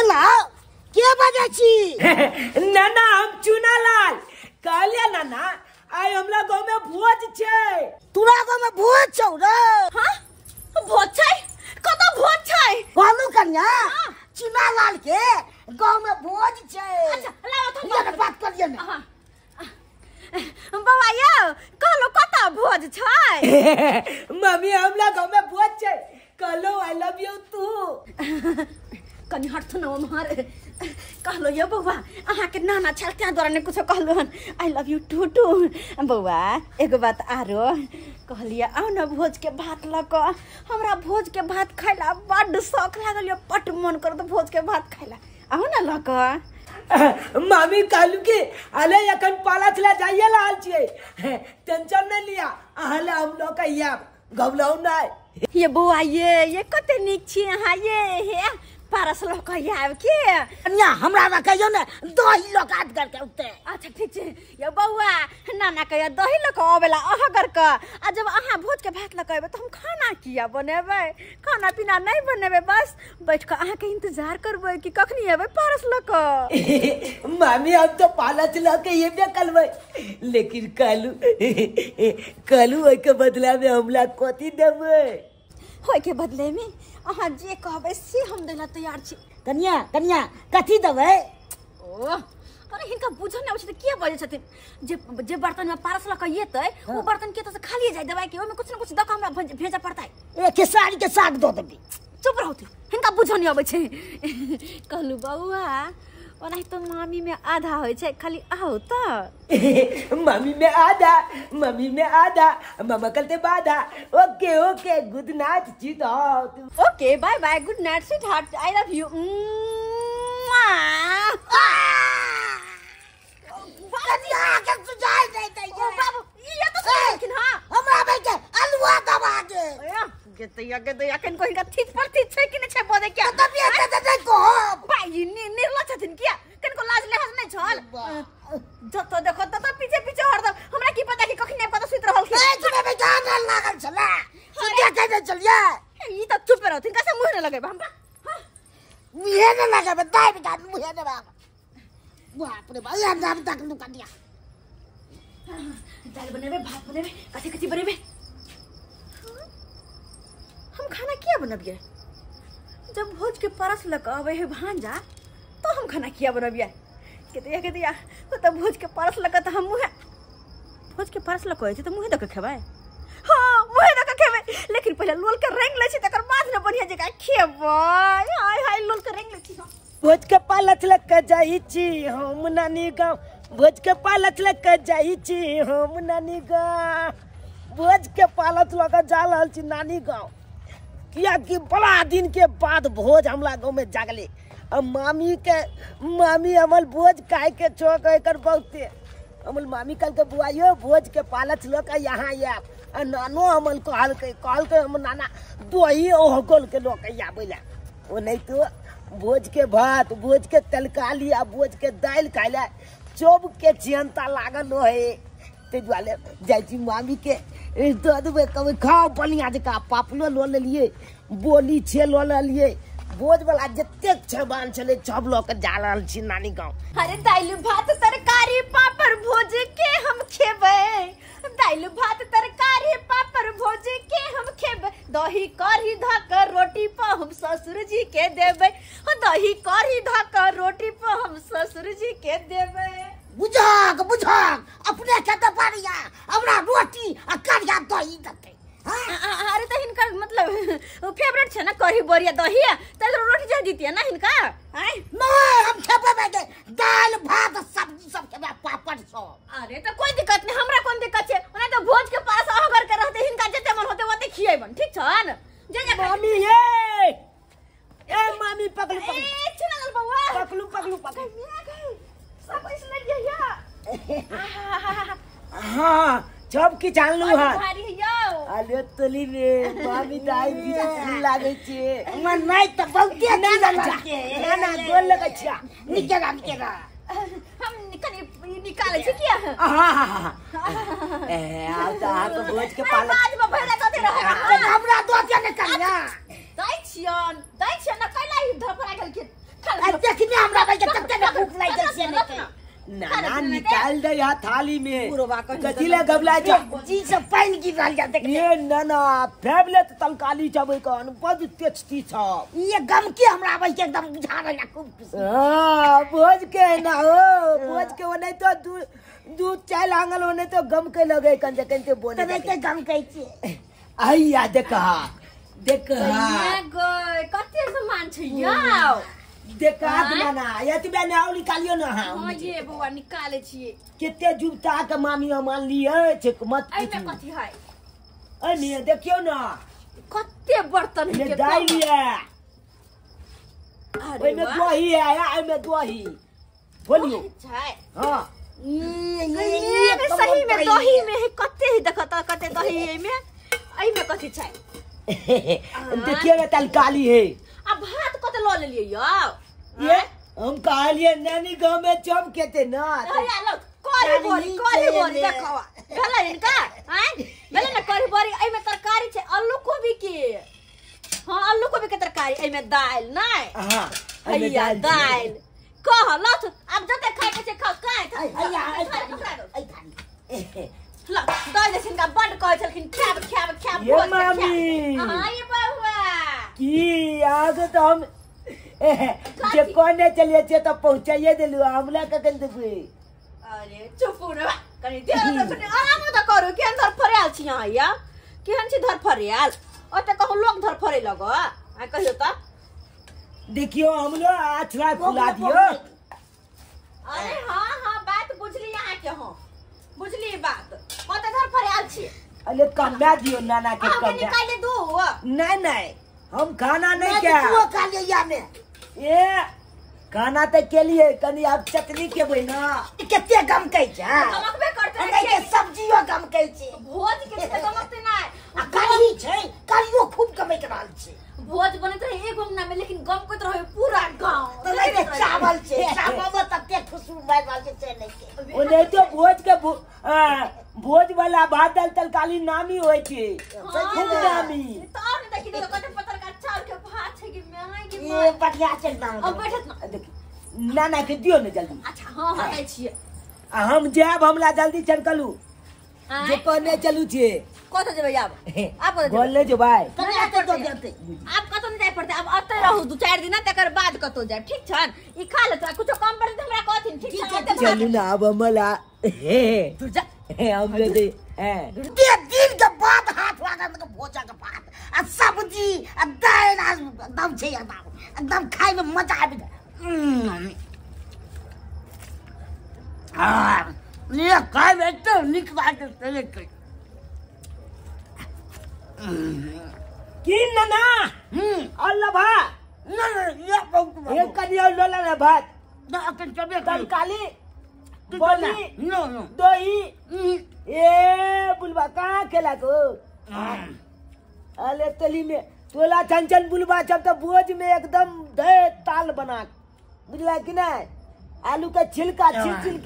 Hello के बजे छी? नाना हम चुनालाल कहलिया नाना आई हमरा गांव में भोज छे। तोरा गांव में भोज छौ रे? हां भोज छै? कत भोज छै? कहलू कन्या चुनालाल के गांव में भोज छे। अच्छा लाओ तो ये बात करिए ना। हां बाबा यो कहलो कत भोज छै? मम्मी हमरा गांव में भोज छे कहलो आई लव यू तू। कनी हट न मार कहलो यो बौआ अहा के नाना छल त्या द्वारा ने कुछ कहलो हन I love you too too. बौआ एगो बात आरो कहलिया आ न भोज के भात लक हमरा भोज के भात खाइला बड़ शौक लागल यो पट मन कर तो भोज के भात खाइला आहो न लक। मामी कहलू के अले अखन पाला चला जाइए लाल छे टेंशन नहीं लिया अहला हम लोग कहिया गबलाउ नहीं। ये बौआ ये कते निक छी अहा ये हे पारस लोग कहिया आब के कन्या हमरा ना कहियो ने दही लोग काट करके उते। अच्छा ठीक छे ये बौआ नाना कहिया दही लक आवेला अहा कर के आ जब अहा भोज के भात लक आबे त हम खाना किया बनेबे? खाना पीना नहीं बनेबे बस बैठ के अहा के इंतजार करबे कि कखनी आबे पारस लक। मामी अब तो पाला चला के ये भी कलवे लेकिन कहलू ओइ के बदला में हमला कथि देबे? होय के बदले में अहा जे कहबे से हम देला तैयार छी। कन्या कथि देबे? ओ अरे हिनका बुझन नै छै त के बजे छथिन जे बर्तन में पारस लक येतै ओ बर्तन के त से खाली जाय देबे के ओमे कुछ न कुछ द के हमरा भेजा पड़तै। ए केसारी के साग दो देबी। चुप रहो तू हिनका बुझन नै आबै छै। कहलू बौआ ओनाहि तो मामी में आधा होय छै खाली आओ त। मम्मी में आधा मामा कलते बाधा। Okay good night sweetheart. Okay bye bye good night sweetheart I love you. कन्या के सुझाई नहीं दे ओ बाबू ये तो सही लेकिन हां हमरा भाई के अलुआ दबा दे। के तो कन कोई का थीत पर थीत छै कि नै छै बोले क्या तबियत दे दे को भाई निर्लज छथिन क्या कन को लाज लेहस नै छल जत देखो तत पीछे हरदम हमरा की पता कि कखने कत सुत रहल छी। ए तुम्हें भी जान लागल छला सीधे कह चलिए ई त चुप रहो तिनका से मुंह न लगाबे हमरा। हां मुंह न लगाबे दाई बिटा मुंह न बाबा बाप रे भाई हम तक नु कर दिया। दाल बनेबे भात बनेबे कथि बनेबे हम खाना किया बनबिए? जब भोज के परस लक आवे है भांजा तो हम खाना किया बनबिए? के दिया तो भोज के परस लक त हम मुहे भोज के परस लक होय छै त मुहे दक खेबै। हां मुहे दक खेबै लेकिन पहले लोल के रेंग ले छी तकर बाद न बढ़िया जगह खेबै। हाय लोल के रेंग ले छी। भोज के पालच लक जाई छी हम नानी गांव। भोज के पालच लक जाई छी हम नानी गांव। भोज के पालच लक जा रहल छी नानी गांव किया कि बड़ा दिन के बाद भोज हमरा गांव में जागले। अब मामी अमल भोज काहे के चौक एकर बहुते अमल मामी कल के बुआइयो भोज के पालच लक यहाँ आ नानो अमल कहल के हम नाना दही ओह गोल के लोक आबेला ओ नहीं तो भोज के भात भोज के तलकाली आ भोज के दाल खाइला चोब के चिंता लागल है। ते दुआरे जाई छी मामी के दो देबे कभी खाओ बढ़िया जका पापलो लो लेलिए बोली छे लो लेलिए भोज वाला जते छबान चले सब लोग जा रहल छी नानी गांव। अरे दाल भात तरकारी पापड़ भोज के हम खेबै। दाल भात तरकारी पापड़ भोज के हम खेबै। दही कढ़ी धक रोटी पर हम ससुर जी के देबै। दही कढ़ी धक रोटी पर हम ससुर जी के देबै। बुझाक अपने खेते पारिया हमरा रोटी आ करिया दही दते। अरे तो हिनका मतलब फेवरेट छै ना कढ़ी बोरिया दही त रोटी जा दीतिया ना हिनका। आय नहीं हम खेबे बेटे दाल भात सब्जी सब खेबे पापड़ सब। अरे तो कोई दिक्कत नहीं हमरा कोन दिक्कत छै ओना तो भोज के पास अगर के रहते हिनका जते मन होते ओते खियैबन ठीक छन। जे मामी ए मामी पकलू ए चल बउआ पकलू सब इसमें लिया। हां जब की जानलू हां भारी यो अले तली में मामी दाई भी लागे छे मन नहीं त बहुते ना गोल लगे छे निकेगा हम निकाले छी किया। हां ए आ तो भोज के पाला आज में भैला कथि रहे हमरा दो के निकालिया दै छियन न कैला ही धपरा गेल के अते लाई कैसे नहीं नाना निकाल दे यहाँ थाली में बुढ़वा कहीं कथिले गबला जा जी से पानी गिर रहा जाते ये नाना फेवरेट तलकाली चबे का बहुत टेस्टी था ये गम के हमरा भाई के एकदम बुझा रहा खूब हां भोज के ना हो भोज के वो नहीं तो दूध चाय लांगल होने तो गम के लगे कंजे कंजे बोले तबे के गम कहै छी आइया देखा मैं गए कते सामान छै याओ देखा नाना ये तो मैंने आउ निकालियो ना हां ये बउआ निकाले छिए कितने जुबता के मामी मान लिए छे मत आई में कथि है अने देखियो ना कते बर्तन ये के दाई है अरे ओइ में दही है आई में दही बोलियो छै हां ये सही में दही में है कते ही देखता कते दही है में आई में कथि छै देखिए ना तलकाली है अब भात कते ल लेलिए याओ ये हम कहलिए नानी गांव में चम केते ना अरे लो करी बोरी देखवा भेलै इनका हैं भेलै ना करी बोरी आई में तरकारी छै आलू कोबी के हां आलू कोबी के तरकारी आई में दाल नै हां हैया दाल कह लथ अब जते खाइ के छै खा काहे हैया ला दाल जैसे इनका बड़ कहै छलखिन खाब ये मामी हां ये बहुआ की आगे तो हम जे कोने चलिए छे तो पहुंचाइए देलु हमला कखन देबे अरे चुप रे कनी दे तो कनी आराम तो करू केन धर फरियाल छी यहां या केहन छी धर फरियाल ओते कहू लोग धर फरे लगो आ कहियो त देखियो हम लो आछला खुला दियो अरे हां बात बुझली यहां के हो बुझली बात ओते धर फरियाल छी अरे कम्या दियो नाना के हम कम्या निकाले दो नहीं हम खाना नहीं क्या तू खा ले या में ये खाना तो के लिए कनी आप चटनी के बना केते गम कहै छै चमकबे करते नहीं के सब्जियो गम कहै छै भोज के त चमकते नै आ कढ़ी छै कढ़ियो खूब कमै के रहल छै भोज बनत रहे एगो अंगना में लेकिन गम करत रहे पूरा गांव तो नहीं के चावल छै चावल में तते खुशबू भाई रहल छै से नहीं के वो नहीं तो भोज वाला भात दाल तलकाली नामी होय छै खूब नामी तो और नहीं देखी तो कते पत्थर का चावल के भात छै कि मैं कि ये बढ़िया छै एकदम अब बैठत ना देखी नाना के दियो ने जल्दी अच्छा हां दै छिए आ हम जाब हमला जल्दी चलकलू जे कहने चलू छे कत जेबै आब आप कत बोल ले जो भाई कने तो देते आप कत नहीं जाय पड़ते अब अते रहू दू चार दिन तकर बाद कतो जाय ठीक छन ई खा ले तो कुछ कम पड़े हमरा कहथिन ठीक छन चलू ना अब हमला हे दूर जा हम ले दे दे दिन के बाद हाथ लागल के भोजा के भात आ सब्जी आ दाल एकदम छै एकदम खाइ में मजा आबि ये खाइ में तो निक बात है की नाना अल्लाह भा ये बहुत एक कनिया लोला ना भात ना अकन चबे तलकाली बोली नो दही ए बुलबा कहाँ खेला को अले तली में तोला छंचन बुलबा जब तो भोज में एकदम दे ताल बना बुझला कि नहीं आलू का छिलका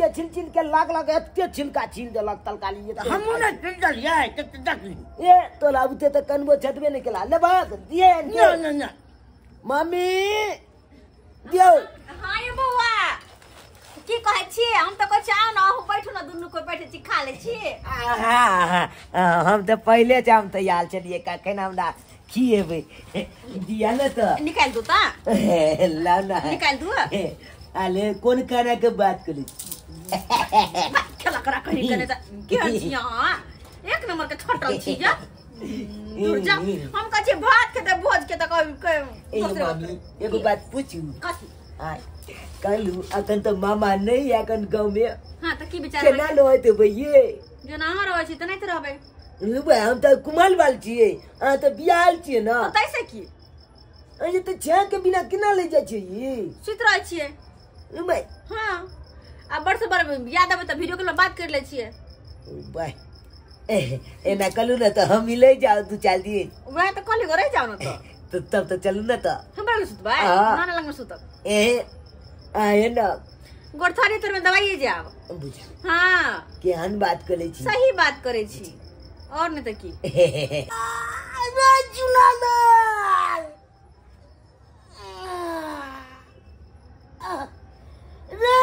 छिल के लाग एते छिलका छील देलक तलकाली ये हम ने टिकल ये तक ये तोला उते तो कनबो छटबे नहीं केला ले भाग दिए ना मम्मी दियो हां ये बौआ की कहै छी हम तो कहै छी आओ ना हम बैठू ना दुन्नु कोई बैठे छी खा ले छी हम तो पहले से हम तैयार चलिए का कहना हमरा खिएबे दिया ना तो निकाल दो ता ला ना निकाल दो अले कौन खाना के बात करी खेला करा कहीं कने त के छी यहां एक नंबर के छटल छी जा दूर जा हम कहै छी भात के त भोज के त ए मामी एगो बात पूछू कथि आ कलू अकन तो मामा नहीं अकन गांव में हां त की विचार केना लोते भइए जो ना रहै छी त नहीं त रहबै रुबे हम तो कुमाल वाल छिए आ तो बियाल छिए ना तैसे की अजे तो छे के बिना केना ले जाय छिए सुत रहै छिए रुबे हां आ बड़ से बड़ याद आबे त वीडियो कॉल में बात कर ले छिए बाय एना कलू ना तो हम मिले जाओ दू चाल दिए वह त कल गरे जाओ ना तो तब तो चलू ना तो हमरा लग सुत भाई हाँ। नाना लग में सुत ए आए ना गोरथारी तर में दवाई जाब बुझ हां केहन बात करे छी सही बात करे छी और नहीं तो की रे झूलालाल रे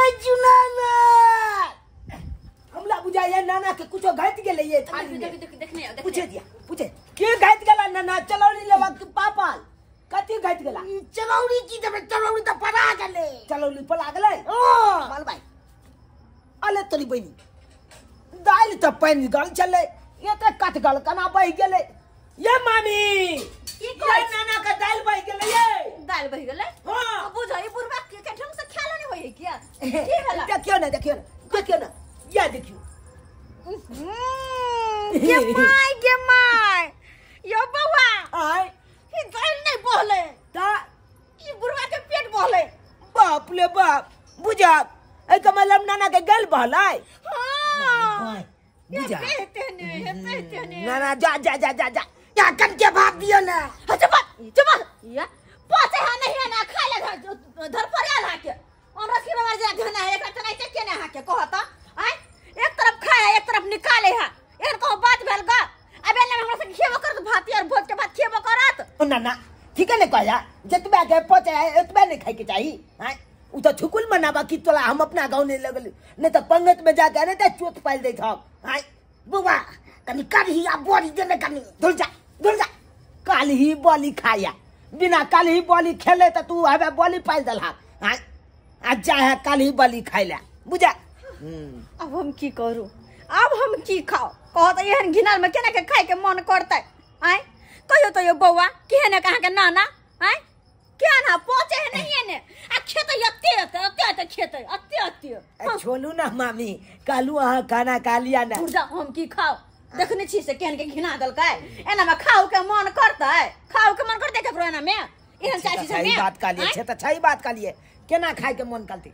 नाना के कुछ घट गेले ये थाली में देखने पूछे दिया पूछे के घट गेला नाना चलौरी लेवा के पापा कथी घट गेला चलौरी की चलौरी तो पड़ा गेले चलौरी पला गेले ओ माल भाई अले तोरी बनी दाल तो पानी गल चले ये तो कट गल कना बह गेले ये मामी ये नाना का दाल बह गेले ये दाल बह गेले हां बुझाई बुरबा के ढंग से ख्याल नहीं होई क्या की हला देखियो ना ये देखियो के माय यो बउआ आय ई दाल नहीं बहले ता ई बुरबा के पेट बहले बाप ले बाप बुझा ए कमलम नाना के गल बहलाई हां बुझा कहते ने नाना जा जा जा जा जा क्या कन के भाग दियो ना चुप या पाछे है नहीं ना खा ले धर पर आल हाके और रस की बगर जा धना है एक तना के ने हाके कहता आय एक तरफ खाए एक तरफ निकाले है एन को बात भेल ग अबे ने हमरा से खेबो करत भाती और भोज के भात खेबो करत ओ नाना ठीक है ने कहया जतबा के पचे है उतबा नहीं खाए के चाहिए हैं उ तो छुकुल मनाबा की तोला हम अपना गांव ने लगल नहीं तो पंगत में जाके नहीं तो चोट पाल दे था हैं बुआ कनी करही आ बोरी देने कनी धुल जा काल ही बोली खाया बिना काल ही बोली खेले तो तू हवे बोली पाल दलहा हैं आज जा है काल ही बोली खाइला बुझा अब हम की करू अब हम की खाओ कहत एहन घिनाल में केना के खाए के मन करतै आय कहियो तो यो बौआ केहने कहा के नाना आय क्या ना पहुंचे है नहीं है ने आ खेत अत्ते खेत छोलू ना मामी कालू अहाँ खाना खा लिया ना जा हम की खाओ देखने छी से केहन के घिना दलकै एना में खाओ के मन करतै खाओ के मन करतै केकरो एना में एहन चाची से सही बात का लिए तो सही बात का लिए केना खाए के मन करती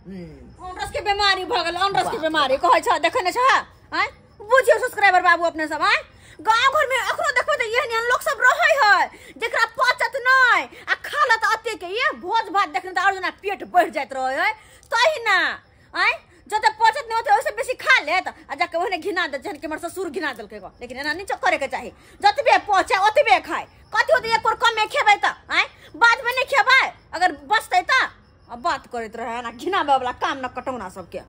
अनरस के बीमारी भ गेल अनरस के बीमारी कहै छ देखने छ हैं बुझियो सब्सक्राइबर बाबू अपने सब हैं गांव घर में अखनो देखबे त एहन लोग सब रहै है जेकरा पचत नै आ खालत अते के ये भोज भात देखने त और जना पेट बढ़ जात रहै है तही ना हैं जते पचत नै होते ओसे बेसी खा लेत आ जाके ओहने घिना दे जन के हमर ससुर घिना देलकै गो लेकिन एना नहीं करे के चाही जतबे पचे ओतबे खाय कथि होते एक और कम में खेबै त हैं बाद में नहीं खेबै अगर बचतै त अब बात करत रहे ना घिना वाला काम न कटौना सबके